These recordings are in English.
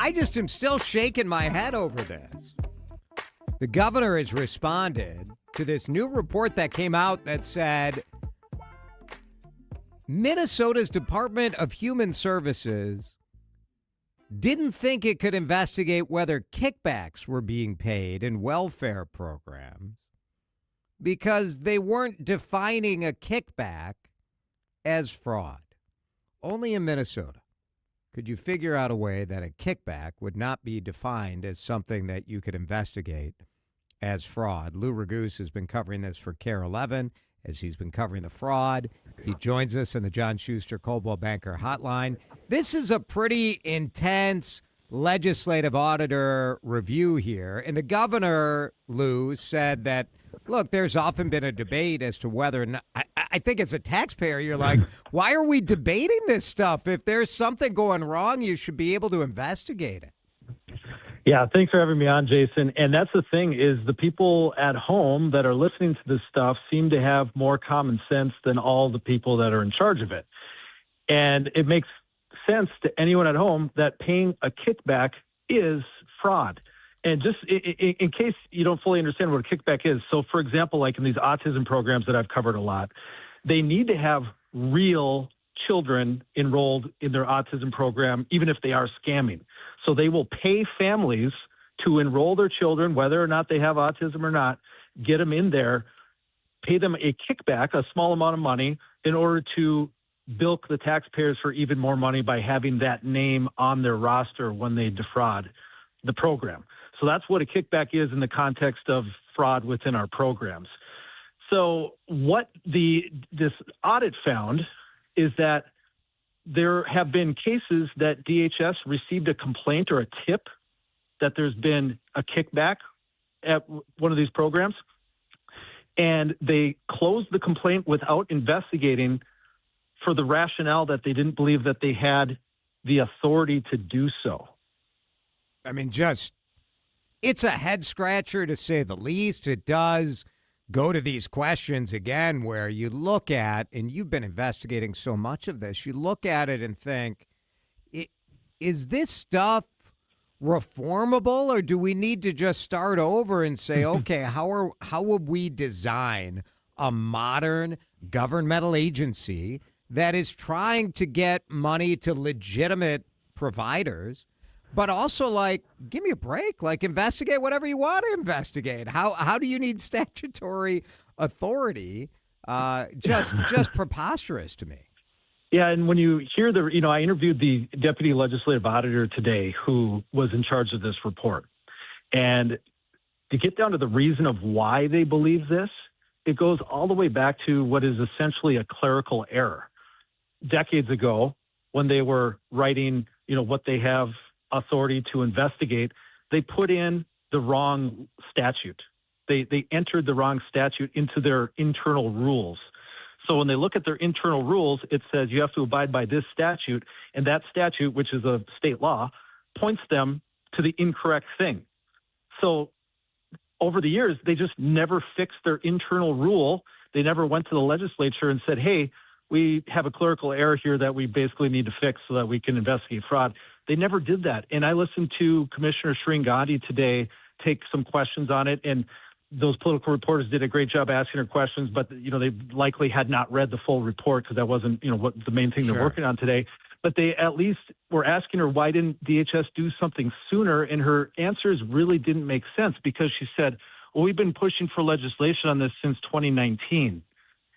I just am still shaking my head over this. The governor has responded to this new report that came out that said Minnesota's Department of Human Services didn't think it could investigate whether kickbacks were being paid in welfare programs because they weren't defining a kickback as fraud. Only in Minnesota could you figure out a way that a kickback would not be defined as something that you could investigate as fraud. Lou Raguse has been covering this for KARE 11 as he's been covering the fraud. He joins us in the John Schuster Coldwell Banker Hotline. This is a pretty intense legislative auditor review here. And the governor, Lou, said that, look, there's often been a debate as to whether or not, I think as a taxpayer, you're like, why are we debating this stuff? If there's something going wrong, you should be able to investigate it. Yeah, thanks for having me on, Jason. And that's the thing is the people at home that are listening to this stuff seem to have more common sense than all the people that are in charge of it. And it makes sense to anyone at home that paying a kickback is fraud. And just in case you don't fully understand what a kickback is, so for example, like in these autism programs that I've covered a lot, they need to have real children enrolled in their autism program, even if they are scamming. So they will pay families to enroll their children, whether or not they have autism or not, get them in there, pay them a kickback, a small amount of money, in order to bilk the taxpayers for even more money by having that name on their roster when they defraud the program. So that's what a kickback is in the context of fraud within our programs. So what this audit found is that there have been cases that DHS received a complaint or a tip that there's been a kickback at one of these programs, and they closed the complaint without investigating for the rationale that they didn't believe that they had the authority to do so. I mean, it's a head scratcher to say the least. It does go to these questions again where you look at, and you've been investigating so much of this, you look at it and think, is this stuff reformable, or do we need to just start over and say, okay, how would we design a modern governmental agency that is trying to get money to legitimate providers, but also, like, give me a break, like, investigate whatever you want to investigate. How do you need statutory authority? Just preposterous to me. Yeah, and when you hear I interviewed the deputy legislative auditor today who was in charge of this report. And to get down to the reason of why they believe this, it goes all the way back to what is essentially a clerical error. Decades ago, when they were writing, what they have authority to investigate, they put in the wrong statute. They entered the wrong statute into their internal rules. So when they look at their internal rules, it says you have to abide by this statute, and that statute, which is a state law, points them to the incorrect thing. So over the years, they just never fixed their internal rule. They never went to the legislature and said, hey, we have a clerical error here that we basically need to fix so that we can investigate fraud. They never did that. And I listened to Commissioner Shreen Gandhi today take some questions on it, and those political reporters did a great job asking her questions, but they likely had not read the full report because that wasn't what the main thing they're working on today. But they at least were asking her, why didn't DHS do something sooner? And her answers really didn't make sense because she said, well, we've been pushing for legislation on this since 2019.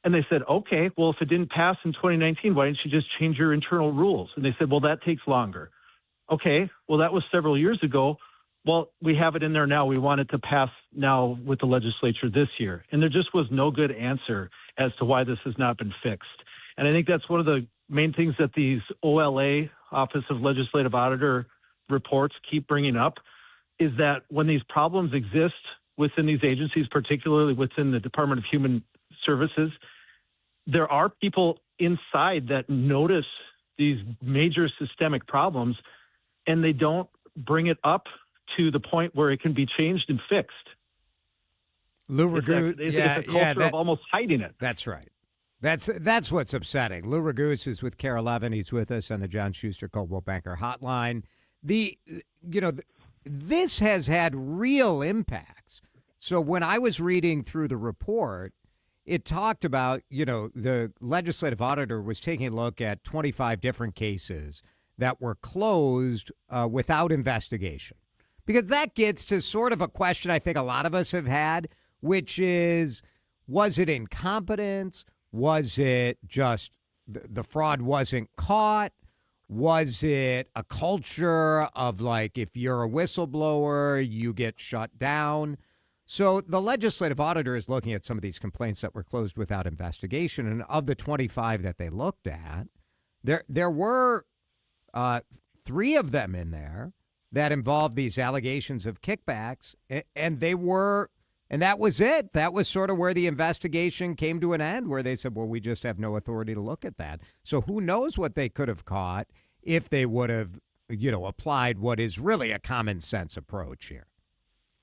And they said, okay, well, if it didn't pass in 2019, why didn't you just change your internal rules? And they said, well, that takes longer. Okay, well, that was several years ago. Well, we have it in there now. We want it to pass now with the legislature this year. And there just was no good answer as to why this has not been fixed. And I think that's one of the main things that these OLA, Office of Legislative Auditor reports keep bringing up, is that when these problems exist within these agencies, particularly within the Department of Human Services, there are people inside that notice these major systemic problems, and they don't bring it up to the point where it can be changed and fixed. Lou Raguse, it's a culture of almost hiding it. That's right. That's what's upsetting. Lou Raguse is with KARE 11. He's with us on the John Schuster Coldwell Banker Hotline. the you know, this has had real impacts. So when I was reading through the report, it talked about, the legislative auditor was taking a look at 25 different cases that were closed without investigation. Because that gets to sort of a question I think a lot of us have had, which is, was it incompetence? Was it just the fraud wasn't caught? Was it a culture of like, if you're a whistleblower, you get shut down? So the legislative auditor is looking at some of these complaints that were closed without investigation. And of the 25 that they looked at, there were 3 of them in there that involved these allegations of kickbacks. And that was it. That was sort of where the investigation came to an end, where they said, well, we just have no authority to look at that. So who knows what they could have caught if they would have, applied what is really a common sense approach here.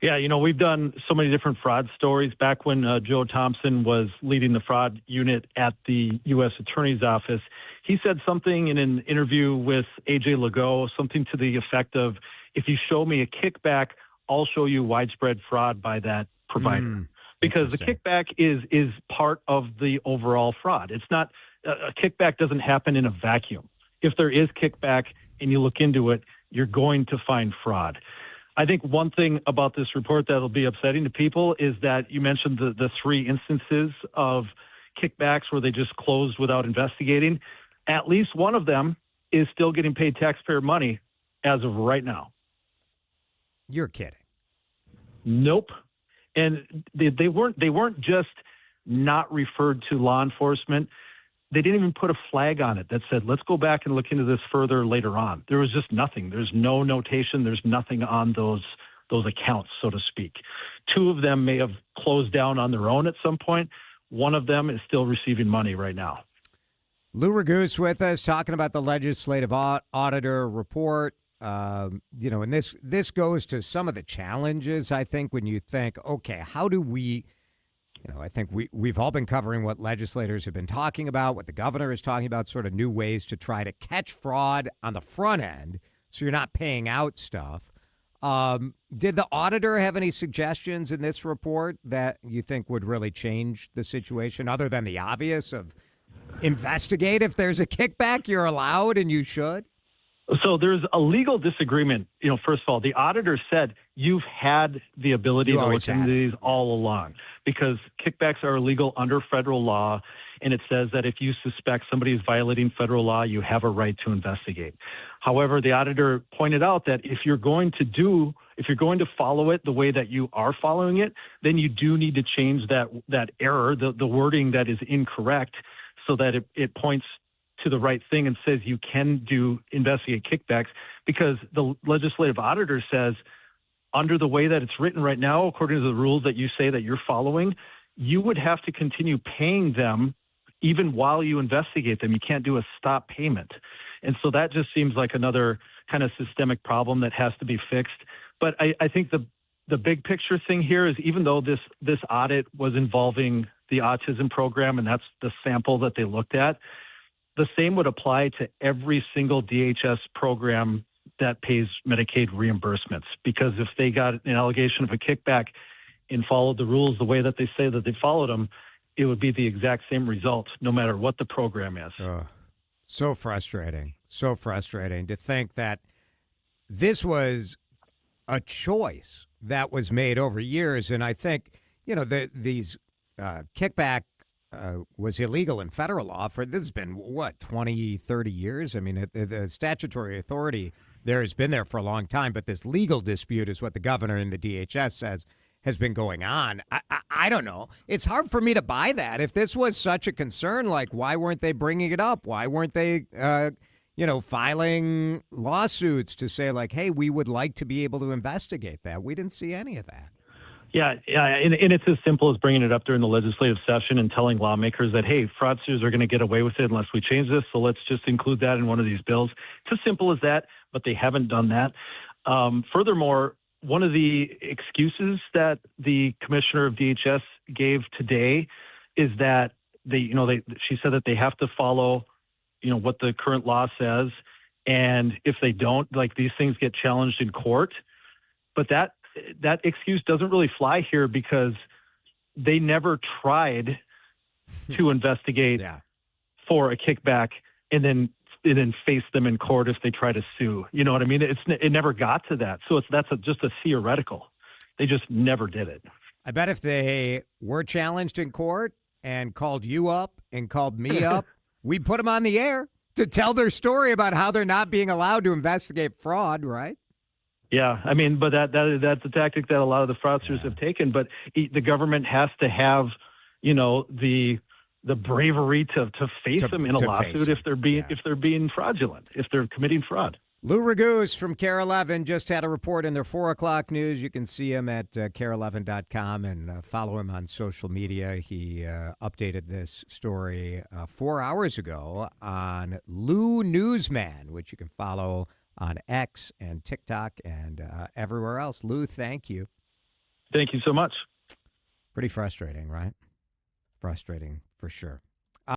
Yeah, we've done so many different fraud stories. Back when Joe Thompson was leading the fraud unit at the U.S. Attorney's Office, he said something in an interview with A.J. Legault, something to the effect of, if you show me a kickback, I'll show you widespread fraud by that provider. Because the kickback is part of the overall fraud. It's not, a kickback doesn't happen in a vacuum. If there is kickback and you look into it, you're going to find fraud. I think one thing about this report that'll be upsetting to people is that you mentioned the 3 instances of kickbacks where they just closed without investigating. At least one of them is still getting paid taxpayer money as of right now. You're kidding. Nope. And they weren't just not referred to law enforcement. They didn't even put a flag on it that said, let's go back and look into this further later on. There was just nothing. There's no notation. There's nothing on those accounts, so to speak. 2 of them may have closed down on their own at some point. One of them is still receiving money right now. Lou Raguse with us, talking about the legislative auditor report. And this goes to some of the challenges, I think, when you think, okay, how do we, I think we've all been covering what legislators have been talking about, what the governor is talking about, sort of new ways to try to catch fraud on the front end so you're not paying out stuff. Did the auditor have any suggestions in this report that you think would really change the situation, other than the obvious of investigate if there's a kickback, you're allowed and you should? So there's a legal disagreement. First of all, the auditor said you've had the ability to look into these all along, because kickbacks are illegal under federal law. And it says that if you suspect somebody is violating federal law, you have a right to investigate. However, the auditor pointed out that if you're going to follow it the way that you are following it, then you do need to change that error, the wording that is incorrect, so that it points to the right thing and says you can investigate kickbacks, because the legislative auditor says, under the way that it's written right now, according to the rules that you say that you're following, you would have to continue paying them even while you investigate them. You can't do a stop payment. And so that just seems like another kind of systemic problem that has to be fixed. But I think the big picture thing here is, even though this audit was involving the autism program, and that's the sample that they looked at, the same would apply to every single DHS program that pays Medicaid reimbursements. Because if they got an allegation of a kickback and followed the rules the way that they say that they followed them, it would be the exact same result, no matter what the program is. So frustrating. So frustrating to think that this was a choice that was made over years. And I think, these kickback was illegal in federal law for, this has been, 20, 30 years? I mean, the statutory authority there has been there for a long time, but this legal dispute is what the governor and the DHS says has been going on. I don't know. It's hard for me to buy that. If this was such a concern, like, why weren't they bringing it up? Why weren't they, filing lawsuits to say, like, hey, we would like to be able to investigate that? We didn't see any of that. Yeah, and it's as simple as bringing it up during the legislative session and telling lawmakers that, hey, fraudsters are going to get away with it unless we change this, so let's just include that in one of these bills. It's as simple as that, but they haven't done that. Furthermore, one of the excuses that the commissioner of DHS gave today is that she said that they have to follow, what the current law says, And if they don't, like, these things get challenged in court. But that excuse doesn't really fly here because they never tried to investigate for a kickback and then face them in court if they try to sue. You know what I mean? It never got to that. So that's just a theoretical. They just never did it. I bet if they were challenged in court and called you up and called me up, we'd put them on the air to tell their story about how they're not being allowed to investigate fraud, right? Yeah, I mean, but that's a tactic that a lot of the fraudsters have taken. But the government has to have, the bravery to face them in a lawsuit if they're being fraudulent, if they're committing fraud. Lou Raguse from KARE 11 just had a report in their 4 o'clock news. You can see him at KARE11.com and follow him on social media. He updated this story 4 hours ago on Lou Newsman, which you can follow on X and TikTok and everywhere else. Lou, thank you. Thank you so much. Pretty frustrating, right? Frustrating for sure.